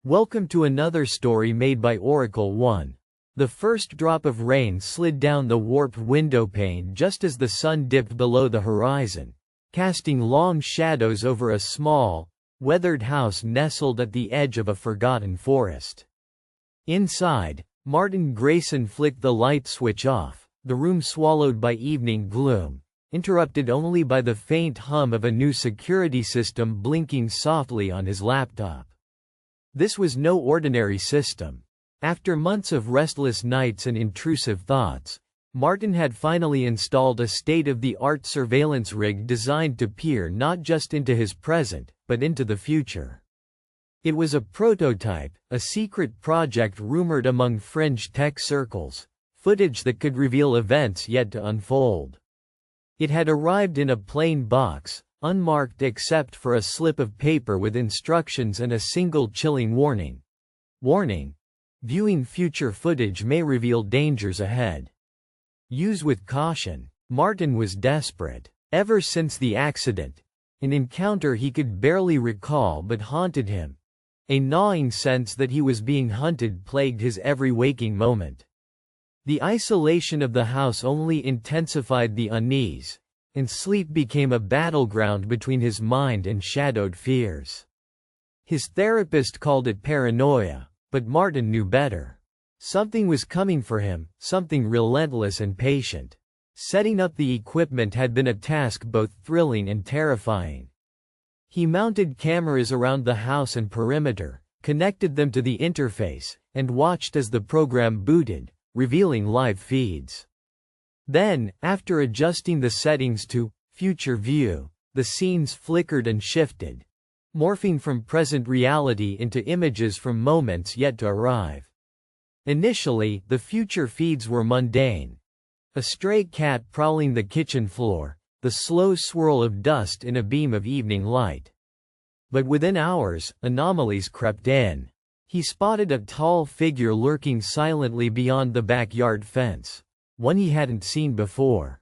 Welcome to another story made by Oracle 1. The first drop of rain slid down the warped windowpane just as the sun dipped below the horizon, casting long shadows over a small, weathered house nestled at the edge of a forgotten forest. Inside, Martin Grayson flicked the light switch off, the room swallowed by evening gloom, interrupted only by the faint hum of a new security system blinking softly on his laptop. This was no ordinary system. After months of restless nights and intrusive thoughts, Martin had finally installed a state-of-the-art surveillance rig designed to peer not just into his present, but into the future. It was a prototype, a secret project rumored among fringe tech circles, footage that could reveal events yet to unfold. It had arrived in a plain box, unmarked except for a slip of paper with instructions and a single chilling warning. Warning: viewing future footage may reveal dangers ahead. Use with caution. Martin was desperate. Ever since the accident, an encounter he could barely recall but haunted him. A gnawing sense that he was being hunted plagued his every waking moment. The isolation of the house only intensified the unease, and sleep became a battleground between his mind and shadowed fears. His therapist called it paranoia, but Martin knew better. Something was coming for him, something relentless and patient. Setting up the equipment had been a task both thrilling and terrifying. He mounted cameras around the house and perimeter, connected them to the interface, and watched as the program booted, revealing live feeds. Then, after adjusting the settings to Future View, the scenes flickered and shifted, morphing from present reality into images from moments yet to arrive. Initially, the future feeds were mundane. A stray cat prowling the kitchen floor, the slow swirl of dust in a beam of evening light. But within hours, anomalies crept in. He spotted a tall figure lurking silently beyond the backyard fence. One he hadn't seen before.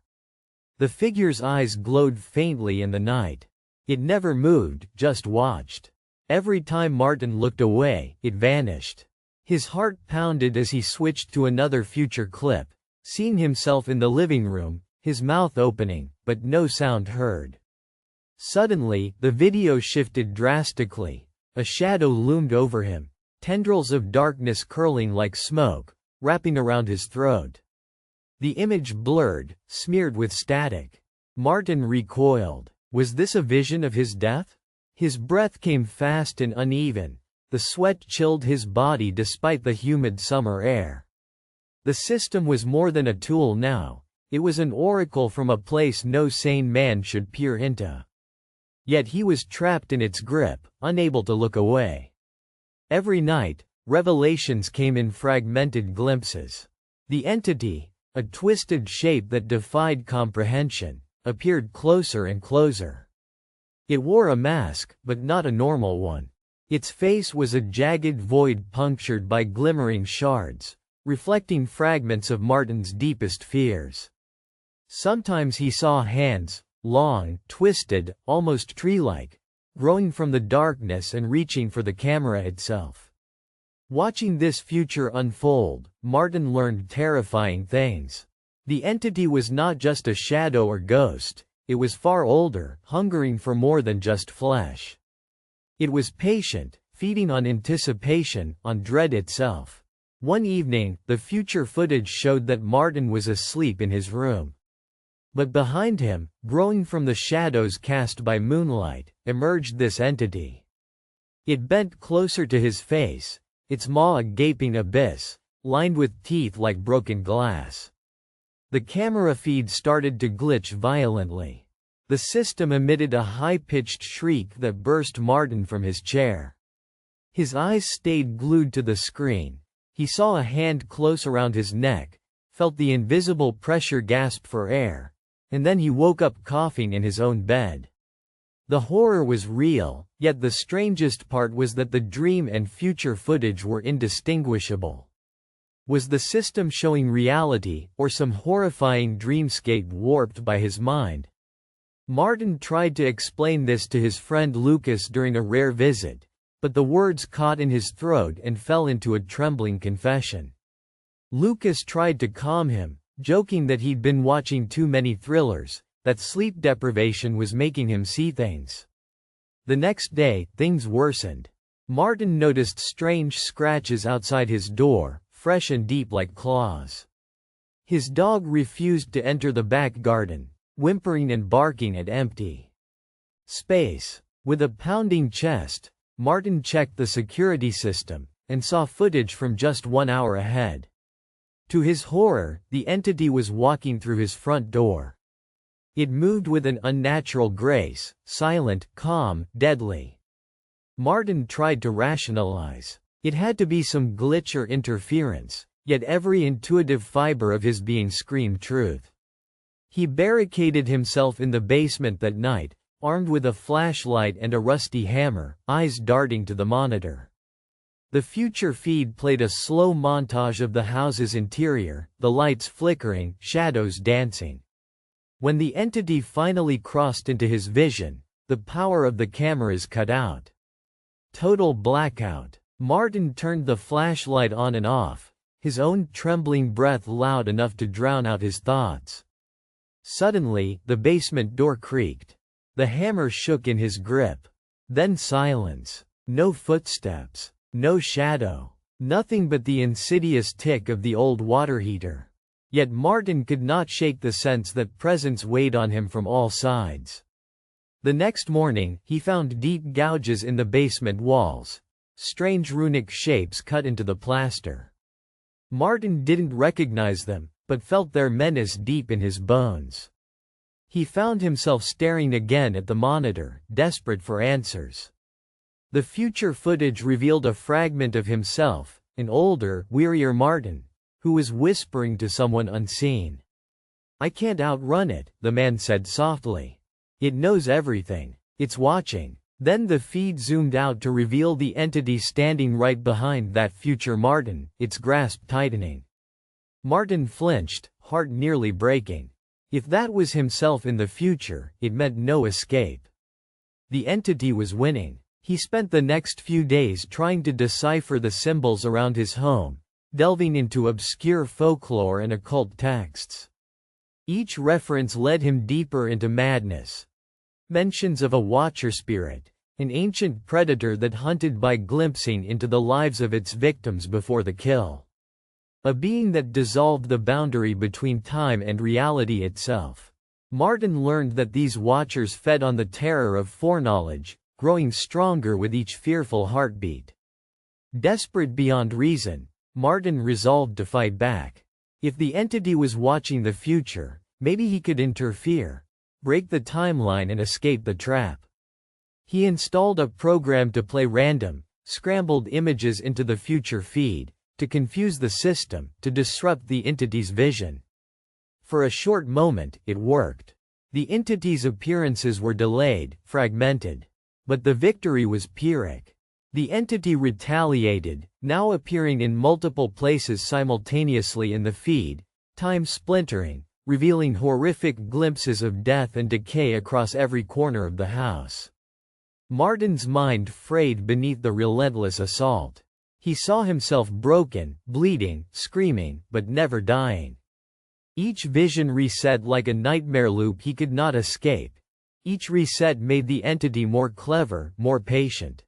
The figure's eyes glowed faintly in the night. It never moved, just watched. Every time Martin looked away, it vanished. His heart pounded as he switched to another future clip, seeing himself in the living room, his mouth opening, but no sound heard. Suddenly, the video shifted drastically. A shadow loomed over him, tendrils of darkness curling like smoke, wrapping around his throat. The image blurred, smeared with static. Martin recoiled. Was this a vision of his death? His breath came fast and uneven. The sweat chilled his body despite the humid summer air. The system was more than a tool now. It was an oracle from a place no sane man should peer into. Yet he was trapped in its grip, unable to look away. Every night, revelations came in fragmented glimpses. The entity, a twisted shape that defied comprehension, appeared closer and closer. It wore a mask, but not a normal one. Its face was a jagged void punctured by glimmering shards, reflecting fragments of Martin's deepest fears. Sometimes he saw hands, long, twisted, almost tree-like, growing from the darkness and reaching for the camera itself. Watching this future unfold, Martin learned terrifying things. The entity was not just a shadow or ghost, it was far older, hungering for more than just flesh. It was patient, feeding on anticipation, on dread itself. One evening, the future footage showed that Martin was asleep in his room. But behind him, growing from the shadows cast by moonlight, emerged this entity. It bent closer to his face, its maw a gaping abyss, lined with teeth like broken glass. The camera feed started to glitch violently. The system emitted a high-pitched shriek that burst Martin from his chair. His eyes stayed glued to the screen. He saw a hand close around his neck, felt the invisible pressure gasp for air, and then he woke up coughing in his own bed. The horror was real, yet the strangest part was that the dream and future footage were indistinguishable. Was the system showing reality, or some horrifying dreamscape warped by his mind? Martin tried to explain this to his friend Lucas during a rare visit, but the words caught in his throat and fell into a trembling confession. Lucas tried to calm him, joking that he'd been watching too many thrillers, that sleep deprivation was making him see things. The next day, things worsened. Martin noticed strange scratches outside his door, fresh and deep like claws. His dog refused to enter the back garden, whimpering and barking at empty space. With a pounding chest, Martin checked the security system, and saw footage from just 1 hour ahead. To his horror, the entity was walking through his front door. It moved with an unnatural grace, silent, calm, deadly. Martin tried to rationalize. It had to be some glitch or interference, yet every intuitive fiber of his being screamed truth. He barricaded himself in the basement that night, armed with a flashlight and a rusty hammer, eyes darting to the monitor. The future feed played a slow montage of the house's interior, the lights flickering, shadows dancing. When the entity finally crossed into his vision, the power of the cameras cut out. Total blackout. Martin turned the flashlight on and off, his own trembling breath loud enough to drown out his thoughts. Suddenly, the basement door creaked. The hammer shook in his grip. Then silence. No footsteps. No shadow. Nothing but the insidious tick of the old water heater. Yet Martin could not shake the sense that presence weighed on him from all sides. The next morning, he found deep gouges in the basement walls, strange runic shapes cut into the plaster. Martin didn't recognize them, but felt their menace deep in his bones. He found himself staring again at the monitor, desperate for answers. The future footage revealed a fragment of himself, an older, wearier Martin, who was whispering to someone unseen. "I can't outrun it," the man said softly. "It knows everything. It's watching." Then the feed zoomed out to reveal the entity standing right behind that future Martin, its grasp tightening. Martin flinched, heart nearly breaking. If that was himself in the future, it meant no escape. The entity was winning. He spent the next few days trying to decipher the symbols around his home, delving into obscure folklore and occult texts. Each reference led him deeper into madness. Mentions of a watcher spirit, an ancient predator that hunted by glimpsing into the lives of its victims before the kill. A being that dissolved the boundary between time and reality itself. Martin learned that these watchers fed on the terror of foreknowledge, growing stronger with each fearful heartbeat. Desperate beyond reason, Martin resolved to fight back. If the entity was watching the future, maybe he could interfere, break the timeline and escape the trap. He installed a program to play random, scrambled images into the future feed, to confuse the system, to disrupt the entity's vision. For a short moment, it worked. The entity's appearances were delayed, fragmented. But the victory was Pyrrhic. The entity retaliated, now appearing in multiple places simultaneously in the feed, time splintering, revealing horrific glimpses of death and decay across every corner of the house. Martin's mind frayed beneath the relentless assault. He saw himself broken, bleeding, screaming, but never dying. Each vision reset like a nightmare loop he could not escape. Each reset made the entity more clever, more patient.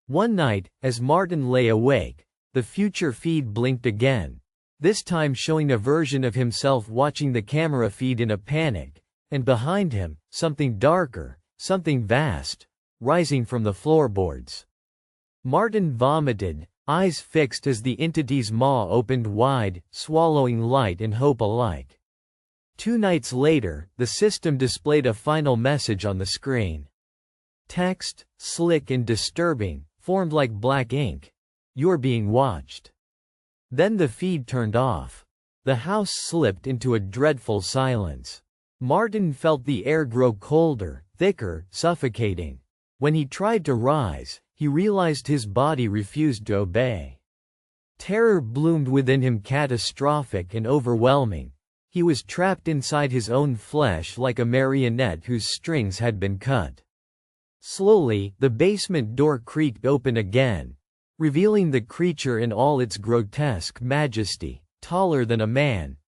One night, as Martin lay awake, the future feed blinked again, this time showing a version of himself watching the camera feed in a panic, and behind him, something darker, something vast, rising from the floorboards. Martin vomited, eyes fixed as the entity's maw opened wide, swallowing light and hope alike. 2 nights later, the system displayed a final message on the screen. Text, slick and disturbing, formed like black ink. "You're being watched." Then the feed turned off. The house slipped into a dreadful silence. Martin felt the air grow colder, thicker, suffocating. When he tried to rise, he realized his body refused to obey. Terror bloomed within him, catastrophic and overwhelming. He was trapped inside his own flesh like a marionette whose strings had been cut. Slowly, the basement door creaked open again, revealing the creature in all its grotesque majesty, taller than a man,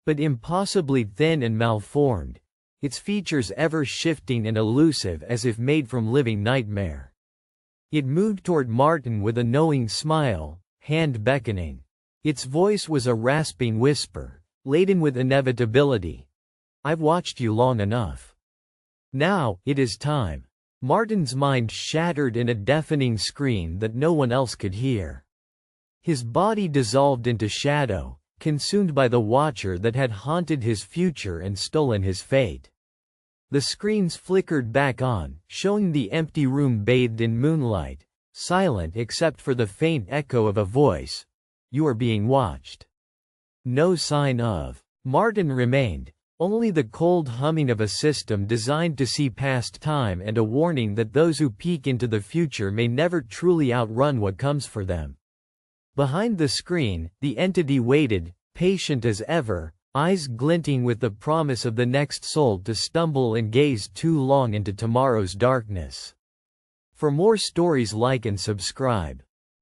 but impossibly thin and malformed, its features ever-shifting and elusive as if made from living nightmare. It moved toward Martin with a knowing smile, hand beckoning. Its voice was a rasping whisper, laden with inevitability. "I've watched you long enough. Now, it is time." Martin's mind shattered in a deafening scream that no one else could hear. His body dissolved into shadow, consumed by the watcher that had haunted his future and stolen his fate. The screens flickered back on, showing the empty room bathed in moonlight, silent except for the faint echo of a voice. "You are being watched." No sign of Martin remained, only the cold humming of a system designed to see past time and a warning that those who peek into the future may never truly outrun what comes for them. Behind the screen, the entity waited, patient as ever, eyes glinting with the promise of the next soul to stumble and gaze too long into tomorrow's darkness. For more stories, like and subscribe.